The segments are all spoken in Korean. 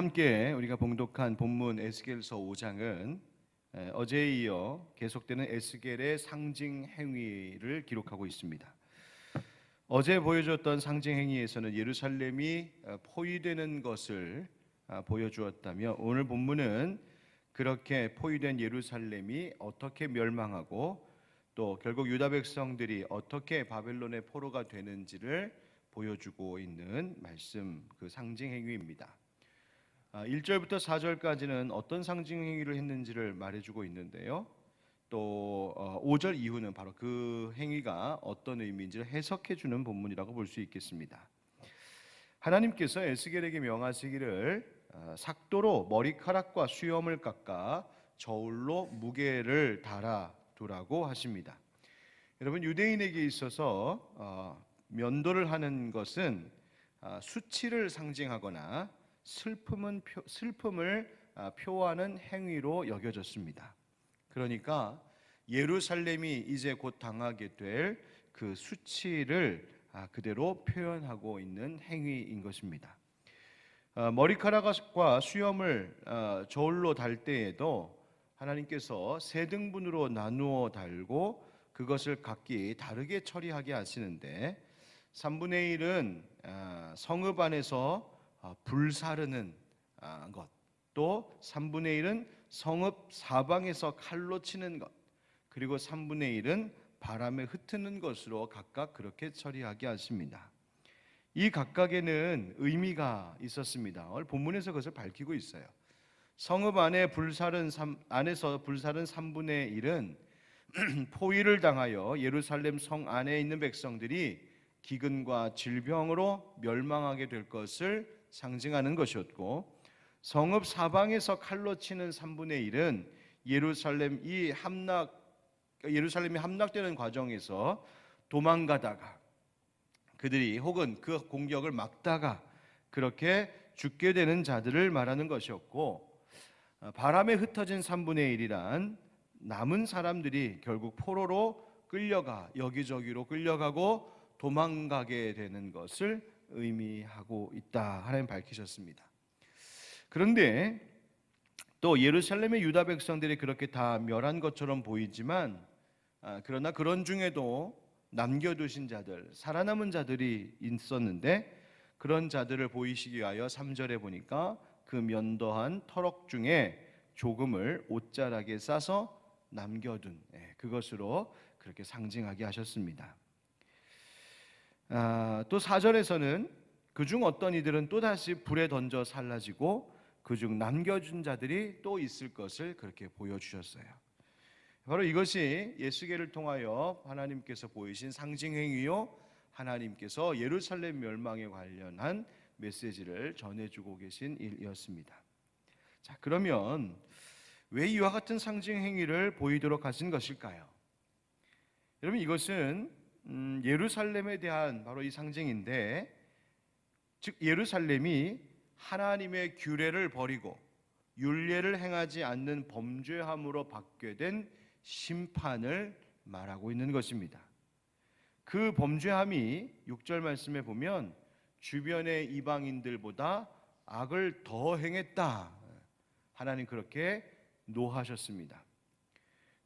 함께 우리가 봉독한 본문 에스겔서 5장은 어제에 이어 계속되는 에스겔의 상징 행위를 기록하고 있습니다. 어제 보여줬던 상징 행위에서는 예루살렘이 포위되는 것을 보여주었다며, 오늘 본문은 그렇게 포위된 예루살렘이 어떻게 멸망하고 또 결국 유다 백성들이 어떻게 바벨론의 포로가 되는지를 보여주고 있는 말씀, 그 상징 행위입니다. 1절부터 4절까지는 어떤 상징 행위를 했는지를 말해주고 있는데요, 또 5절 이후는 바로 그 행위가 어떤 의미인지를 해석해주는 본문이라고 볼 수 있겠습니다. 하나님께서 에스겔에게 명하시기를 삭도로 머리카락과 수염을 깎아 저울로 무게를 달아두라고 하십니다. 여러분, 유대인에게 있어서 면도를 하는 것은 수치를 상징하거나 슬픔을 표하는 행위로 여겨졌습니다. 그러니까 예루살렘이 이제 곧 당하게 될 그 수치를 그대로 표현하고 있는 행위인 것입니다. 머리카락과 수염을 저울로 달 때에도 하나님께서 세 등분으로 나누어 달고 그것을 각기 다르게 처리하게 하시는데, 3분의 1은 성읍 안에서 불사르는 것, 또 3분의 1은 성읍 사방에서 칼로 치는 것, 그리고 3분의 1은 바람에 흩트는 것으로 각각 그렇게 처리하게 하십니다. 이 각각에는 의미가 있었습니다. 오늘 본문에서 그것을 밝히고 있어요. 성읍 안에서 불사른 3분의 1은 포위를 당하여 예루살렘 성 안에 있는 백성들이 기근과 질병으로 멸망하게 될 것을 상징하는 것이었고, 성읍 사방에서 칼로 치는 3분의 1은 예루살렘이 함락되는 과정에서 도망가다가 그들이 혹은 그 공격을 막다가 그렇게 죽게 되는 자들을 말하는 것이었고, 바람에 흩어진 3분의 1이란 남은 사람들이 결국 포로로 끌려가 여기저기로 끌려가고 도망가게 되는 것을 의미하고 있다, 하나님 밝히셨습니다. 그런데 또 예루살렘의 유다 백성들이 그렇게 다 멸한 것처럼 보이지만, 그러나 그런 중에도 남겨두신 자들, 살아남은 자들이 있었는데, 그런 자들을 보이시기 위하여 3절에 보니까 그 면도한 터럭 중에 조금을 옷자락에 싸서 남겨둔, 그것으로 그렇게 상징하게 하셨습니다. 또 4절에서는 그중 어떤 이들은 또다시 불에 던져 살라지고 그중 남겨준 자들이 또 있을 것을 그렇게 보여주셨어요. 바로 이것이 에스겔을 통하여 하나님께서 보이신 상징 행위요, 하나님께서 예루살렘 멸망에 관련한 메시지를 전해주고 계신 일이었습니다. 자, 그러면 왜 이와 같은 상징 행위를 보이도록 하신 것일까요? 여러분, 이것은 예루살렘에 대한 바로 이 상징인데, 즉 예루살렘이 하나님의 규례를 버리고 율례를 행하지 않는 범죄함으로 받게 된 심판을 말하고 있는 것입니다. 그 범죄함이 6절 말씀에 보면 주변의 이방인들보다 악을 더 행했다, 하나님 그렇게 노하셨습니다.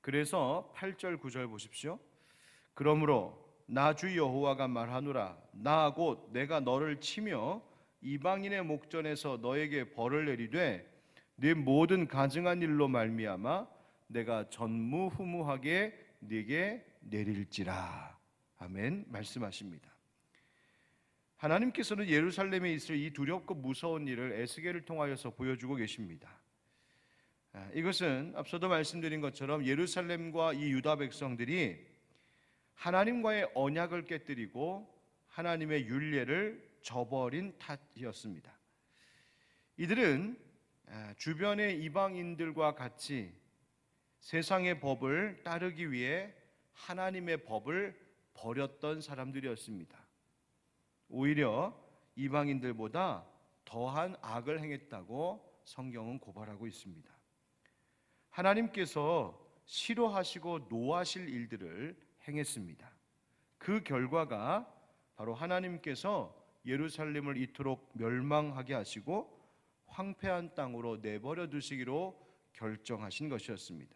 그래서 8절 9절 보십시오. 그러므로 나 주 여호와가 말하노라, 나 곧 내가 너를 치며 이방인의 목전에서 너에게 벌을 내리되 네 모든 가증한 일로 말미암아 내가 전무후무하게 네게 내릴지라. 아멘. 말씀하십니다. 하나님께서는 예루살렘에 있을 이 두렵고 무서운 일을 에스겔을 통하여서 보여주고 계십니다. 이것은 앞서도 말씀드린 것처럼 예루살렘과 이 유다 백성들이 하나님과의 언약을 깨뜨리고 하나님의 율례를 저버린 탓이었습니다. 이들은 주변의 이방인들과 같이 세상의 법을 따르기 위해 하나님의 법을 버렸던 사람들이었습니다. 오히려 이방인들보다 더한 악을 행했다고 성경은 고발하고 있습니다. 하나님께서 싫어하시고 노하실 일들을 행했습니다. 그 결과가 바로 하나님께서 예루살렘을 이토록 멸망하게 하시고 황폐한 땅으로 내버려 두시기로 결정하신 것이었습니다.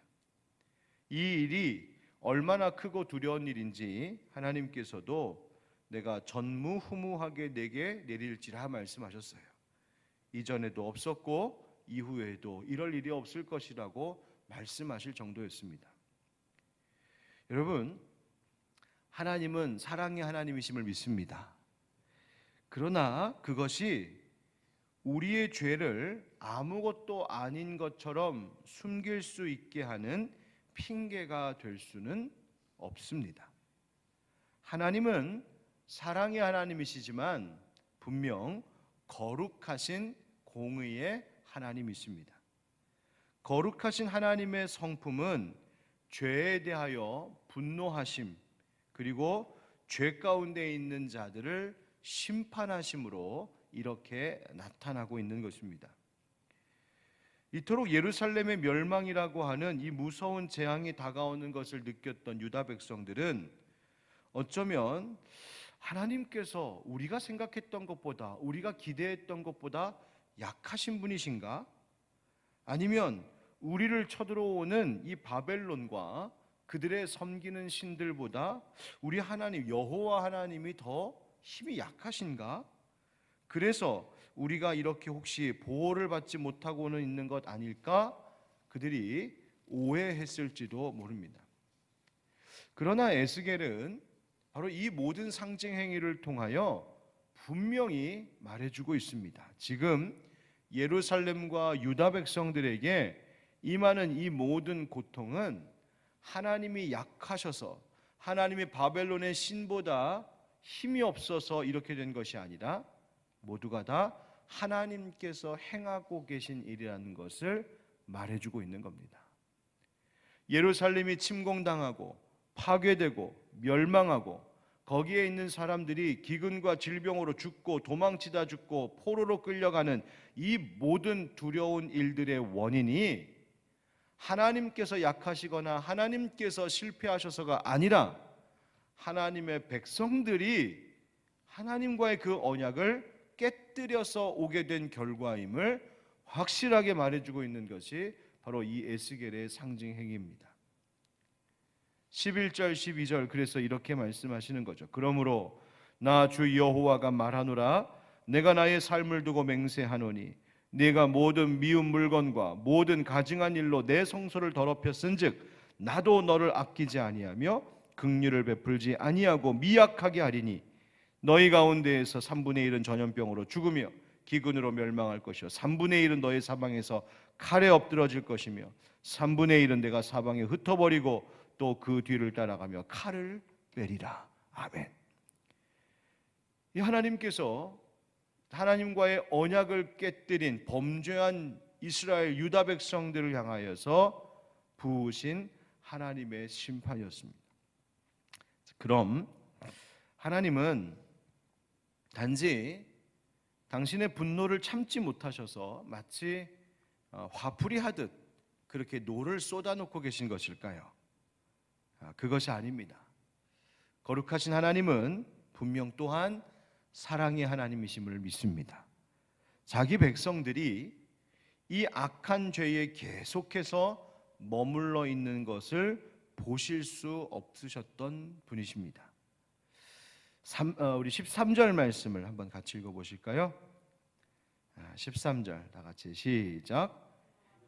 이 일이 얼마나 크고 두려운 일인지 하나님께서도 내가 전무후무하게 내게 내릴지라 말씀하셨어요. 이전에도 없었고 이후에도 이럴 일이 없을 것이라고 말씀하실 정도였습니다. 여러분, 하나님은 사랑의 하나님이심을 믿습니다. 그러나 그것이 우리의 죄를 아무것도 아닌 것처럼 숨길 수 있게 하는 핑계가 될 수는 없습니다. 하나님은 사랑의 하나님이시지만 분명 거룩하신 공의의 하나님이십니다. 거룩하신 하나님의 성품은 죄에 대하여 분노하심, 그리고 죄 가운데 있는 자들을 심판하심으로 이렇게 나타나고 있는 것입니다. 이토록 예루살렘의 멸망이라고 하는 이 무서운 재앙이 다가오는 것을 느꼈던 유다 백성들은 어쩌면 하나님께서 우리가 생각했던 것보다, 우리가 기대했던 것보다 약하신 분이신가? 아니면 우리를 쳐들어오는 이 바벨론과 그들의 섬기는 신들보다 우리 하나님 여호와 하나님이 더 힘이 약하신가? 그래서 우리가 이렇게 혹시 보호를 받지 못하고는 있는 것 아닐까? 그들이 오해했을지도 모릅니다. 그러나 에스겔은 바로 이 모든 상징 행위를 통하여 분명히 말해주고 있습니다. 지금 예루살렘과 유다 백성들에게 임하는 이 모든 고통은 하나님이 약하셔서, 하나님이 바벨론의 신보다 힘이 없어서 이렇게 된 것이 아니라 모두가 다 하나님께서 행하고 계신 일이라는 것을 말해주고 있는 겁니다. 예루살렘이 침공당하고 파괴되고 멸망하고 거기에 있는 사람들이 기근과 질병으로 죽고 도망치다 죽고 포로로 끌려가는 이 모든 두려운 일들의 원인이 하나님께서 약하시거나 하나님께서 실패하셔서가 아니라 하나님의 백성들이 하나님과의 그 언약을 깨뜨려서 오게 된 결과임을 확실하게 말해주고 있는 것이 바로 이 에스겔의 상징 행위입니다. 11절 12절 그래서 이렇게 말씀하시는 거죠. 그러므로 나 주 여호와가 말하노라. 내가 나의 삶을 두고 맹세하노니 네가 모든 미운 물건과 모든 가증한 일로 내 성소를 더럽혔은즉 나도 너를 아끼지 아니하며 긍휼을 베풀지 아니하고 미약하게 하리니 너희 가운데에서 3분의 1은 전염병으로 죽으며 기근으로 멸망할 것이요 3분의 1은 너희 사방에서 칼에 엎드러질 것이며 3분의 1은 내가 사방에 흩어버리고 또 그 뒤를 따라가며 칼을 빼리라. 아멘. 이 하나님께서 하나님과의 언약을 깨뜨린 범죄한 이스라엘 유다 백성들을 향하여서 부으신 하나님의 심판이었습니다. 그럼 하나님은 단지 당신의 분노를 참지 못하셔서 마치 화풀이 하듯 그렇게 노를 쏟아놓고 계신 것일까요? 그것이 아닙니다. 거룩하신 하나님은 분명 또한 사랑의 하나님이심을 믿습니다. 자기 백성들이 이 악한 죄에 계속해서 머물러 있는 것을 보실 수 없으셨던 분이십니다. 우리 13절 말씀을 한번 같이 읽어보실까요? 13절 다 같이 시작.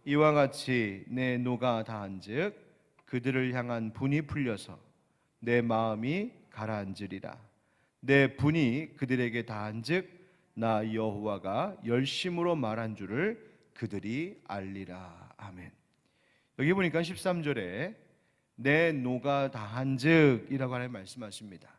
이와 같이 내 노가 다한즉 그들을 향한 분이 풀려서 내 마음이 가라앉으리라. 내 분이 그들에게 다한즉 나 여호와가 열심으로 말한 줄을 그들이 알리라. 아멘. 여기 보니까 13절에 내 노가 다한즉이라고 하나님 말씀하십니다.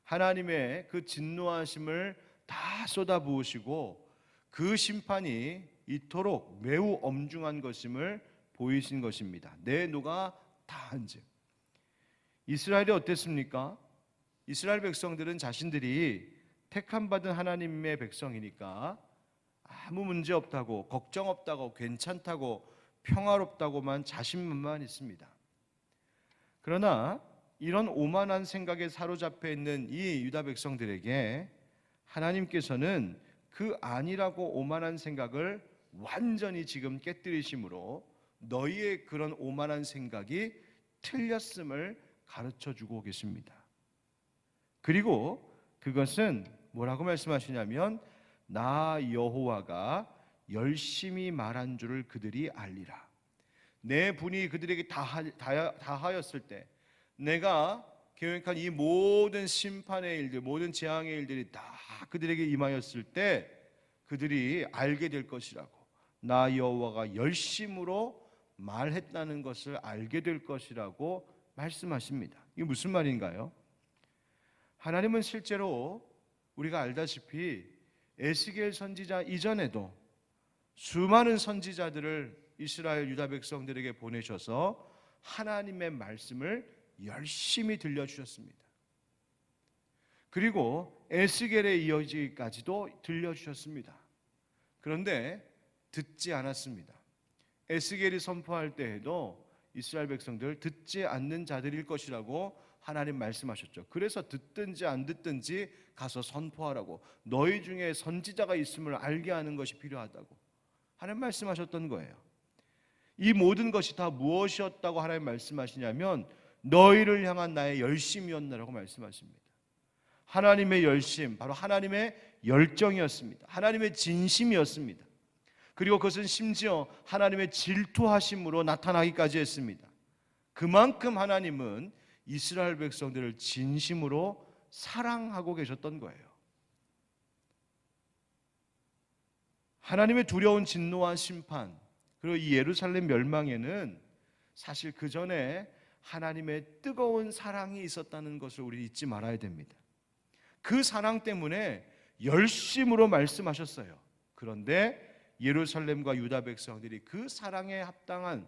하나님의 그 진노하심을 다 쏟아부으시고 그 심판이 이토록 매우 엄중한 것임을 보이신 것입니다. 내 노가 다한즉. 이스라엘이 어땠습니까? 이스라엘 백성들은 자신들이 택함받은 하나님의 백성이니까 아무 문제 없다고, 걱정 없다고, 괜찮다고, 평화롭다고만 자신만만했습니다. 그러나 이런 오만한 생각에 사로잡혀 있는 이 유다 백성들에게 하나님께서는 그 아니라고 오만한 생각을 완전히 지금 깨뜨리심으로 너희의 그런 오만한 생각이 틀렸음을 가르쳐주고 계십니다. 그리고 그것은 뭐라고 말씀하시냐면 나 여호와가 열심히 말한 줄을 그들이 알리라. 내 분이 그들에게 다하였을 때 내가 계획한 이 모든 심판의 일들, 모든 재앙의 일들이 다 그들에게 임하였을 때 그들이 알게 될 것이라고, 나 여호와가 열심으로 말했다는 것을 알게 될 것이라고 말씀하십니다. 이게 무슨 말인가요? 하나님은 실제로 우리가 알다시피 에스겔 선지자 이전에도 수많은 선지자들을 이스라엘 유다 백성들에게 보내셔서 하나님의 말씀을 열심히 들려주셨습니다. 그리고 에스겔에 이어지기까지도 들려주셨습니다. 그런데 듣지 않았습니다. 에스겔이 선포할 때에도 이스라엘 백성들 듣지 않는 자들일 것이라고 하나님 말씀하셨죠. 그래서 듣든지 안 듣든지 가서 선포하라고, 너희 중에 선지자가 있음을 알게 하는 것이 필요하다고 하나님 말씀하셨던 거예요. 이 모든 것이 다 무엇이었다고 하나님 말씀하시냐면 너희를 향한 나의 열심이었나라고 말씀하십니다. 하나님의 열심, 바로 하나님의 열정이었습니다. 하나님의 진심이었습니다. 그리고 그것은 심지어 하나님의 질투하심으로 나타나기까지 했습니다. 그만큼 하나님은 이스라엘 백성들을 진심으로 사랑하고 계셨던 거예요. 하나님의 두려운 진노와 심판, 그리고 이 예루살렘 멸망에는 사실 그 전에 하나님의 뜨거운 사랑이 있었다는 것을 우리 잊지 말아야 됩니다. 그 사랑 때문에 열심으로 말씀하셨어요. 그런데 예루살렘과 유다 백성들이 그 사랑에 합당한,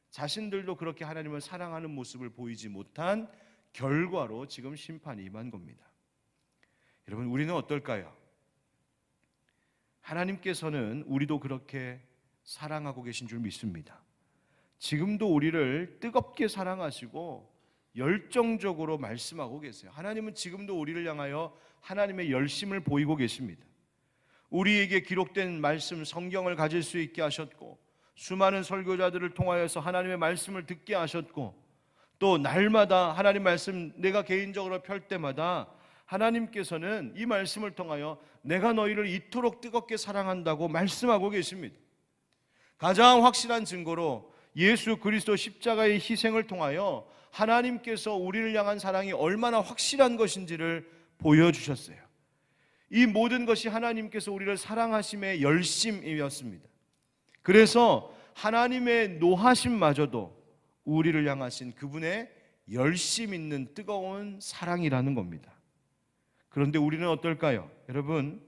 자신들도 그렇게 하나님을 사랑하는 모습을 보이지 못한 결과로 지금 심판이 임한 겁니다. 여러분, 우리는 어떨까요? 하나님께서는 우리도 그렇게 사랑하고 계신 줄 믿습니다. 지금도 우리를 뜨겁게 사랑하시고 열정적으로 말씀하고 계세요. 하나님은 지금도 우리를 향하여 하나님의 열심을 보이고 계십니다. 우리에게 기록된 말씀 성경을 가질 수 있게 하셨고, 수많은 설교자들을 통하여서 하나님의 말씀을 듣게 하셨고, 또 날마다 하나님 말씀 내가 개인적으로 펼 때마다 하나님께서는 이 말씀을 통하여 내가 너희를 이토록 뜨겁게 사랑한다고 말씀하고 계십니다. 가장 확실한 증거로 예수 그리스도 십자가의 희생을 통하여 하나님께서 우리를 향한 사랑이 얼마나 확실한 것인지를 보여주셨어요. 이 모든 것이 하나님께서 우리를 사랑하심의 열심이었습니다. 그래서 하나님의 노하심마저도 우리를 향하신 그분의 열심 있는 뜨거운 사랑이라는 겁니다. 그런데 우리는 어떨까요? 여러분,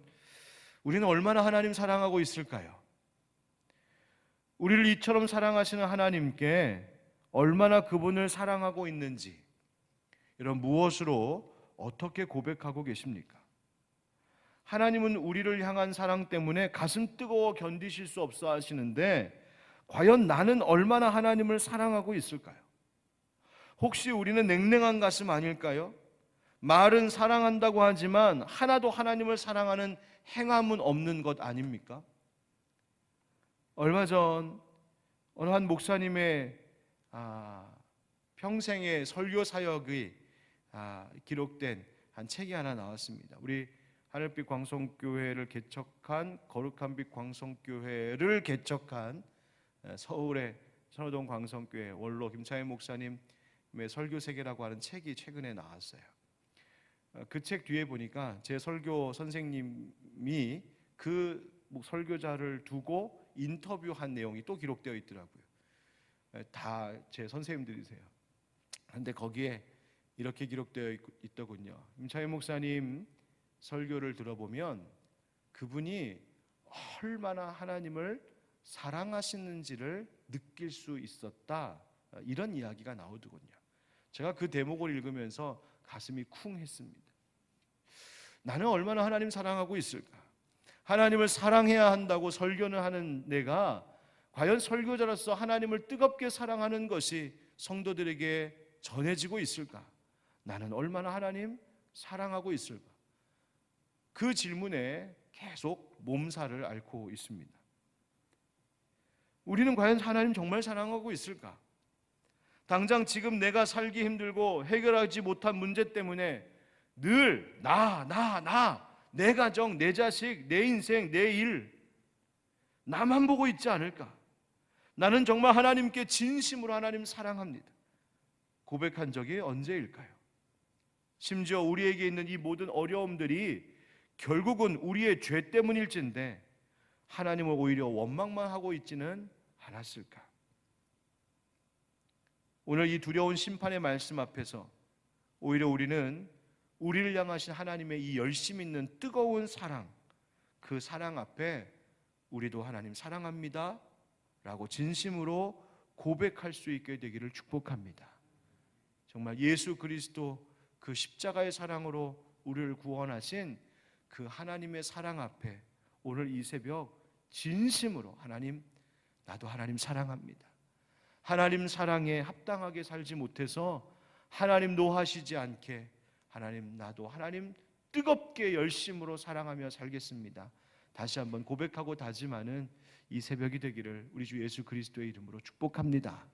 우리는 얼마나 하나님 사랑하고 있을까요? 우리를 이처럼 사랑하시는 하나님께 얼마나 그분을 사랑하고 있는지, 이런 무엇으로 어떻게 고백하고 계십니까? 하나님은 우리를 향한 사랑 때문에 가슴 뜨거워 견디실 수 없어 하시는데, 과연 나는 얼마나 하나님을 사랑하고 있을까요? 혹시 우리는 냉랭한 가슴 아닐까요? 말은 사랑한다고 하지만 하나도 하나님을 사랑하는 행함은 없는 것 아닙니까? 얼마 전 어느 한 목사님의 평생의 설교 사역이 기록된 한 책이 하나 나왔습니다. 우리 하늘빛 광성교회를 개척한, 거룩한 빛 광성교회를 개척한 서울의 선호동 광성교회 원로 김창현 목사님의 설교세계라고 하는 책이 최근에 나왔어요. 그 책 뒤에 보니까 제 설교 선생님이 그 설교자를 두고 인터뷰한 내용이 또 기록되어 있더라고요. 다 제 선생님들이세요. 그런데 거기에 이렇게 기록되어 있더군요. 김창현 목사님 설교를 들어보면 그분이 얼마나 하나님을 사랑하시는지를 느낄 수 있었다, 이런 이야기가 나오더군요. 제가 그 대목을 읽으면서 가슴이 쿵 했습니다. 나는 얼마나 하나님 사랑하고 있을까? 하나님을 사랑해야 한다고 설교는 하는 내가 과연 설교자로서 하나님을 뜨겁게 사랑하는 것이 성도들에게 전해지고 있을까? 나는 얼마나 하나님 사랑하고 있을까? 그 질문에 계속 몸살을 앓고 있습니다. 우리는 과연 하나님 정말 사랑하고 있을까? 당장 지금 내가 살기 힘들고 해결하지 못한 문제 때문에 늘 내 가정, 내 자식, 내 인생, 내 일, 나만 보고 있지 않을까? 나는 정말 하나님께 진심으로 하나님 사랑합니다. 고백한 적이 언제일까요? 심지어 우리에게 있는 이 모든 어려움들이 결국은 우리의 죄 때문일진데 하나님을 오히려 원망만 하고 있지는 않았을까? 오늘 이 두려운 심판의 말씀 앞에서 오히려 우리는 우리를 향하신 하나님의 이 열심 있는 뜨거운 사랑, 그 사랑 앞에 우리도 하나님 사랑합니다 라고 진심으로 고백할 수 있게 되기를 축복합니다. 정말 예수 그리스도 그 십자가의 사랑으로 우리를 구원하신 그 하나님의 사랑 앞에 오늘 이 새벽 진심으로 하나님, 나도 하나님 사랑합니다. 하나님 사랑에 합당하게 살지 못해서 하나님 노하시지 않게 하나님, 나도 하나님 뜨겁게 열심으로 사랑하며 살겠습니다. 다시 한번 고백하고 다짐하는 이 새벽이 되기를 우리 주 예수 그리스도의 이름으로 축복합니다.